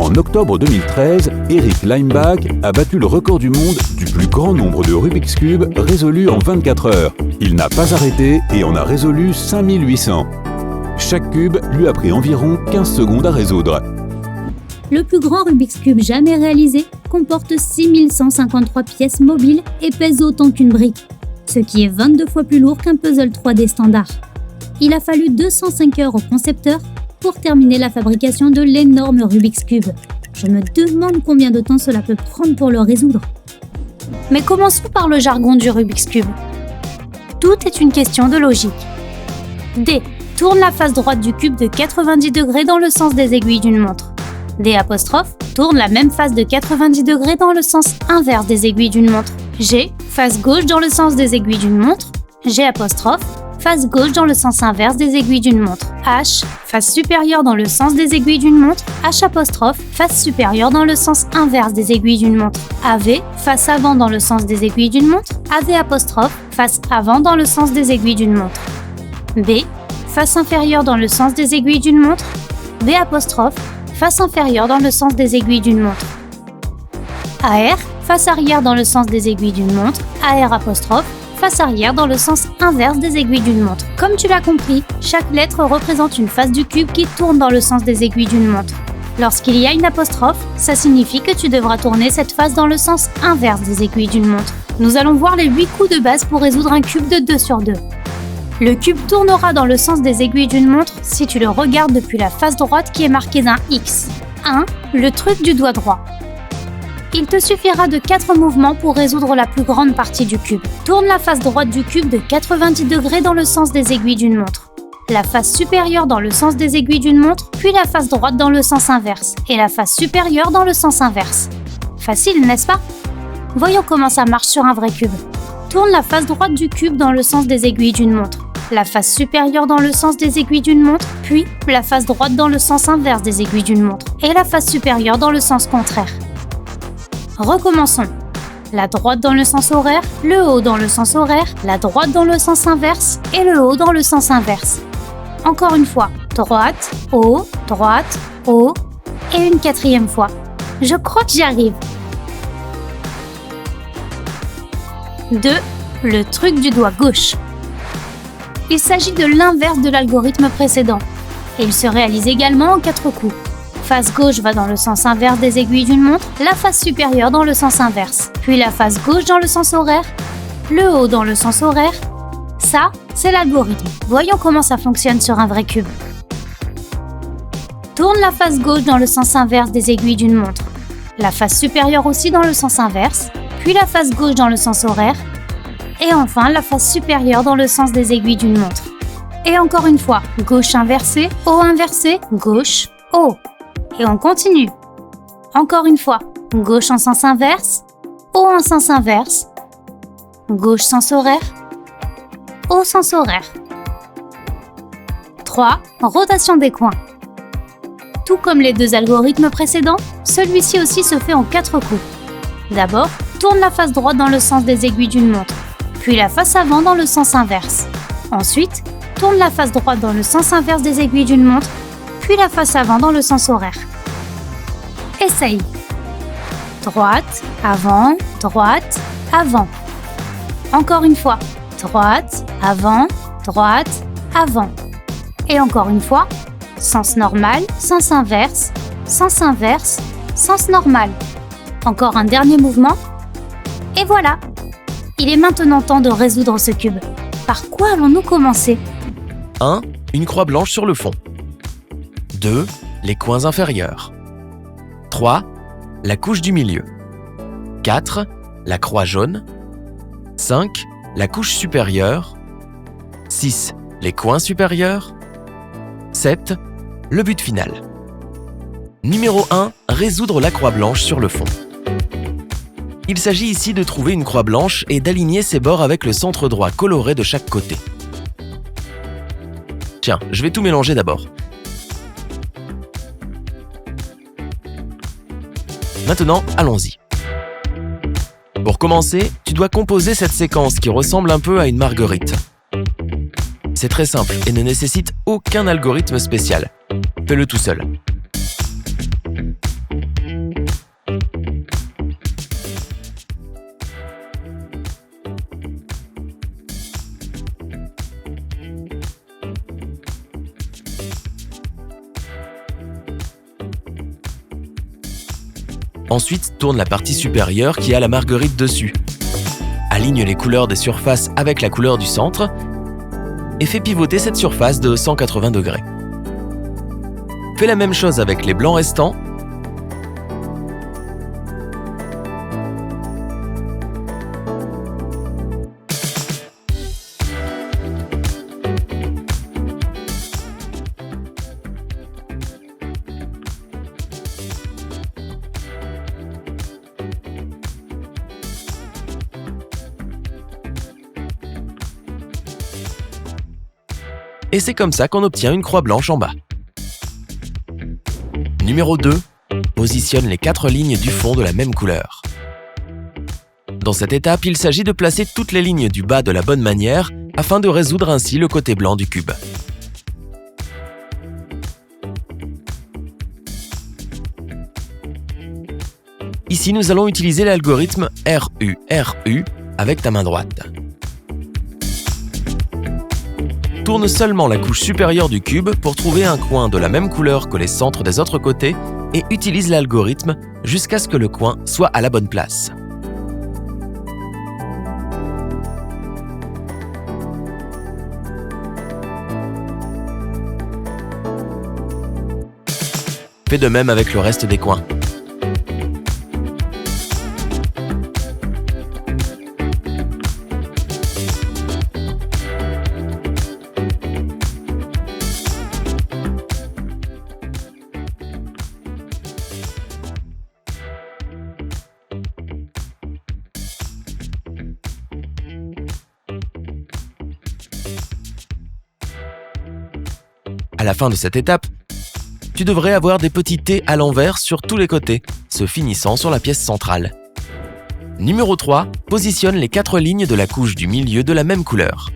En octobre 2013, Eric Leimbach a battu le record du monde du plus grand nombre de Rubik's Cube résolus en 24 heures. Il n'a pas arrêté et en a résolu 5800. Chaque cube lui a pris environ 15 secondes à résoudre. Le plus grand Rubik's Cube jamais réalisé comporte 6153 pièces mobiles et pèse autant qu'une brique, ce qui est 22 fois plus lourd qu'un puzzle 3D standard. Il a fallu 205 heures au concepteur pour terminer la fabrication de l'énorme Rubik's Cube. Je me demande combien de temps cela peut prendre pour le résoudre. Mais commençons par le jargon du Rubik's Cube. Tout est une question de logique. D. Tourne la face droite du cube de 90 degrés dans le sens des aiguilles d'une montre. D'. Tourne la même face de 90 degrés dans le sens inverse des aiguilles d'une montre. G. Face gauche dans le sens des aiguilles d'une montre. G'. Face gauche dans le sens inverse des aiguilles d'une montre. H. Face supérieure dans le sens des aiguilles d'une montre. H'. Face supérieure dans le sens inverse des aiguilles d'une montre. AV. Face avant dans le sens des aiguilles d'une montre. AV'. Face avant dans le sens des aiguilles d'une montre. B. Face inférieure dans le sens des aiguilles d'une montre. B'. Face inférieure dans le sens des aiguilles d'une montre. AR. Face arrière dans le sens des aiguilles d'une montre. AR'. Face arrière dans le sens inverse des aiguilles d'une montre. Comme tu l'as compris, chaque lettre représente une face du cube qui tourne dans le sens des aiguilles d'une montre. Lorsqu'il y a une apostrophe, ça signifie que tu devras tourner cette face dans le sens inverse des aiguilles d'une montre. Nous allons voir les 8 coups de base pour résoudre un cube de 2 sur 2. Le cube tournera dans le sens des aiguilles d'une montre si tu le regardes depuis la face droite qui est marquée d'un X. 1. Le truc du doigt droit. Il te suffira de 4 mouvements pour résoudre la plus grande partie du cube. Tourne la face droite du cube de 90 degrés dans le sens des aiguilles d'une montre. La face supérieure dans le sens des aiguilles d'une montre, puis la face droite dans le sens inverse, et la face supérieure dans le sens inverse. Facile, n'est-ce pas? Voyons comment ça marche sur un vrai cube. Tourne la face droite du cube dans le sens des aiguilles d'une montre. La face supérieure dans le sens des aiguilles d'une montre, puis la face droite dans le sens inverse des aiguilles d'une montre, et la face supérieure dans le sens contraire. Recommençons. La droite dans le sens horaire, le haut dans le sens horaire, la droite dans le sens inverse et le haut dans le sens inverse. Encore une fois, droite, haut, et une 4e fois. Je crois que j'y arrive. 2. Le truc du doigt gauche. Il s'agit de l'inverse de l'algorithme précédent. Et il se réalise également en 4 coups. Face gauche va dans le sens inverse des aiguilles d'une montre, la face supérieure dans le sens inverse, puis la face gauche dans le sens horaire, le haut dans le sens horaire. Ça, c'est l'algorithme. Voyons comment ça fonctionne sur un vrai cube. Tourne la face gauche dans le sens inverse des aiguilles d'une montre, la face supérieure aussi dans le sens inverse, puis la face gauche dans le sens horaire, et enfin la face supérieure dans le sens des aiguilles d'une montre. Et encore une fois, gauche inversée, gauche, haut. Et on continue. Encore une fois, gauche en sens inverse, haut en sens inverse, gauche sens horaire, haut sens horaire. 3. Rotation des coins. Tout comme les 2 algorithmes précédents, celui-ci aussi se fait en 4 coups. D'abord, tourne la face droite dans le sens des aiguilles d'une montre, puis la face avant dans le sens inverse. Ensuite, tourne la face droite dans le sens inverse des aiguilles d'une montre, puis la face avant dans le sens horaire. Essaye. Droite, avant. Encore une fois. Droite, avant. Et encore une fois. Sens normal, sens inverse, sens normal. Encore un dernier mouvement. Et voilà. Il est maintenant temps de résoudre ce cube. Par quoi allons-nous commencer? 1. Une croix blanche sur le fond. 2. Les coins inférieurs. 3. La couche du milieu. 4. La croix jaune. 5. La couche supérieure. 6. Les coins supérieurs. 7. Le but final. Numéro 1. Résoudre la croix blanche sur le fond. Il s'agit ici de trouver une croix blanche et d'aligner ses bords avec le centre droit coloré de chaque côté. Tiens, je vais tout mélanger d'abord. Maintenant, allons-y. Pour commencer, tu dois composer cette séquence qui ressemble un peu à une marguerite. C'est très simple et ne nécessite aucun algorithme spécial. Fais-le tout seul. Ensuite, tourne la partie supérieure qui a la marguerite dessus. Aligne les couleurs des surfaces avec la couleur du centre et fais pivoter cette surface de 180 degrés. Fais la même chose avec les blancs restants. Et c'est comme ça qu'on obtient une croix blanche en bas. Numéro 2. Positionne les 4 lignes du fond de la même couleur. Dans cette étape, il s'agit de placer toutes les lignes du bas de la bonne manière afin de résoudre ainsi le côté blanc du cube. Ici, nous allons utiliser l'algorithme RU avec ta main droite. Tourne seulement la couche supérieure du cube pour trouver un coin de la même couleur que les centres des autres côtés et utilise l'algorithme jusqu'à ce que le coin soit à la bonne place. Fais de même avec le reste des coins. À la fin de cette étape, tu devrais avoir des petits T à l'envers sur tous les côtés, se finissant sur la pièce centrale. Numéro 3, positionne les 4 lignes de la couche du milieu de la même couleur.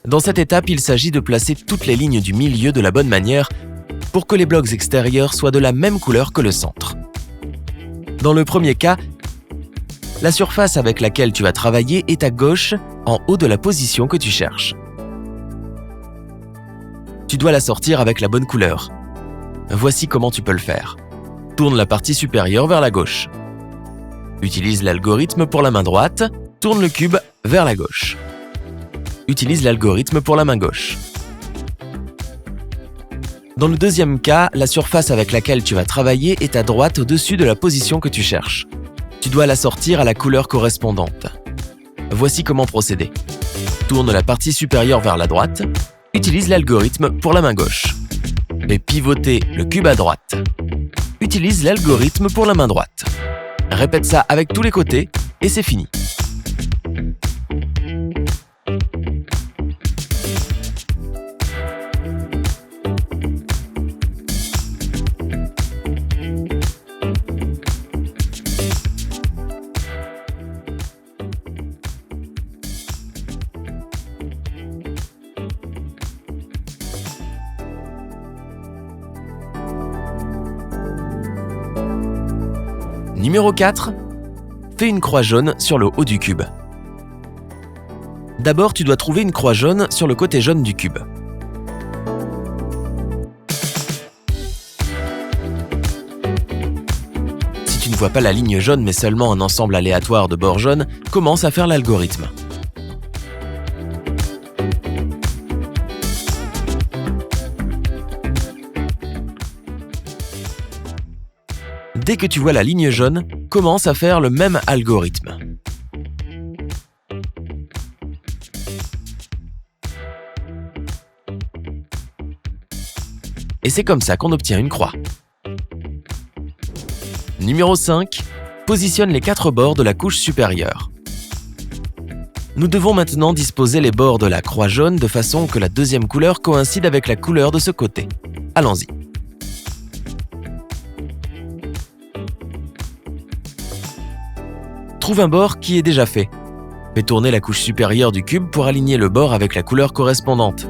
Dans cette étape, il s'agit de placer toutes les lignes du milieu de la bonne manière pour que les blocs extérieurs soient de la même couleur que le centre. Dans le premier cas, la surface avec laquelle tu vas travailler est à gauche, en haut de la position que tu cherches. Tu dois la sortir avec la bonne couleur. Voici comment tu peux le faire. Tourne la partie supérieure vers la gauche. Utilise l'algorithme pour la main droite, tourne le cube vers la gauche. Utilise l'algorithme pour la main gauche. Dans le deuxième cas, la surface avec laquelle tu vas travailler est à droite au-dessus de la position que tu cherches. Tu dois la sortir à la couleur correspondante. Voici comment procéder. Tourne la partie supérieure vers la droite. Utilise l'algorithme pour la main gauche. Fais pivoter le cube à droite. Utilise l'algorithme pour la main droite. Répète ça avec tous les côtés et c'est fini. Numéro 4. Fais une croix jaune sur le haut du cube. D'abord, tu dois trouver une croix jaune sur le côté jaune du cube. Si tu ne vois pas la ligne jaune mais seulement un ensemble aléatoire de bords jaunes, commence à faire l'algorithme. Dès que tu vois la ligne jaune, commence à faire le même algorithme. Et c'est comme ça qu'on obtient une croix. Numéro 5. Positionne les 4 bords de la couche supérieure. Nous devons maintenant disposer les bords de la croix jaune de façon que la deuxième couleur coïncide avec la couleur de ce côté. Allons-y. Trouve un bord qui est déjà fait. Fais tourner la couche supérieure du cube pour aligner le bord avec la couleur correspondante.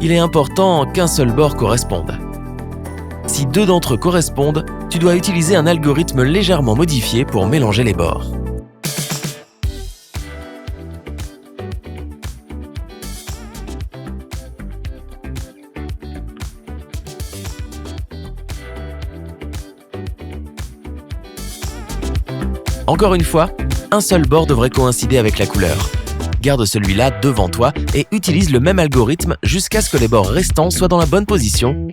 Il est important qu'un seul bord corresponde. Si 2 d'entre eux correspondent, tu dois utiliser un algorithme légèrement modifié pour mélanger les bords. Encore une fois, un seul bord devrait coïncider avec la couleur. Garde celui-là devant toi et utilise le même algorithme jusqu'à ce que les bords restants soient dans la bonne position.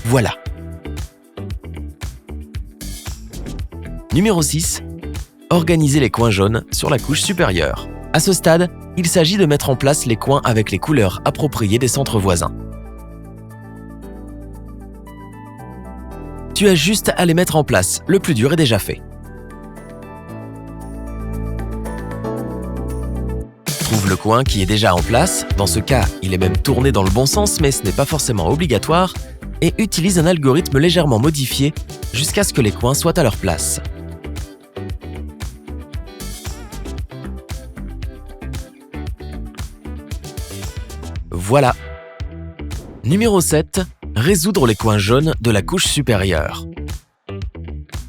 Voilà. Numéro 6. Organisez les coins jaunes sur la couche supérieure. À ce stade, il s'agit de mettre en place les coins avec les couleurs appropriées des centres voisins. Tu as juste à les mettre en place, le plus dur est déjà fait. Trouve le coin qui est déjà en place, dans ce cas, il est même tourné dans le bon sens mais ce n'est pas forcément obligatoire, et utilise un algorithme légèrement modifié jusqu'à ce que les coins soient à leur place. Voilà. Numéro 7. Résoudre les coins jaunes de la couche supérieure.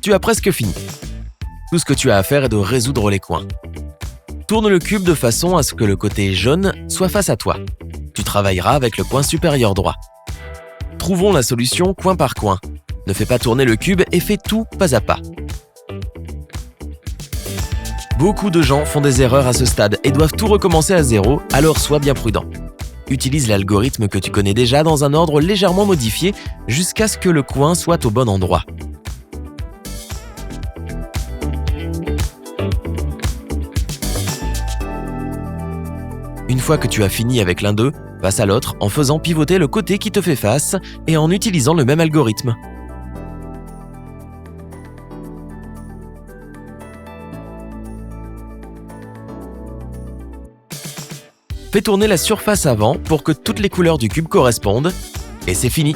Tu as presque fini. Tout ce que tu as à faire est de résoudre les coins. Tourne le cube de façon à ce que le côté jaune soit face à toi. Tu travailleras avec le coin supérieur droit. Trouvons la solution coin par coin. Ne fais pas tourner le cube et fais tout pas à pas. Beaucoup de gens font des erreurs à ce stade et doivent tout recommencer à zéro, alors sois bien prudent. Utilise l'algorithme que tu connais déjà dans un ordre légèrement modifié jusqu'à ce que le coin soit au bon endroit. Une fois que tu as fini avec l'un d'eux, passe à l'autre en faisant pivoter le côté qui te fait face et en utilisant le même algorithme. Fais tourner la surface avant pour que toutes les couleurs du cube correspondent et c'est fini.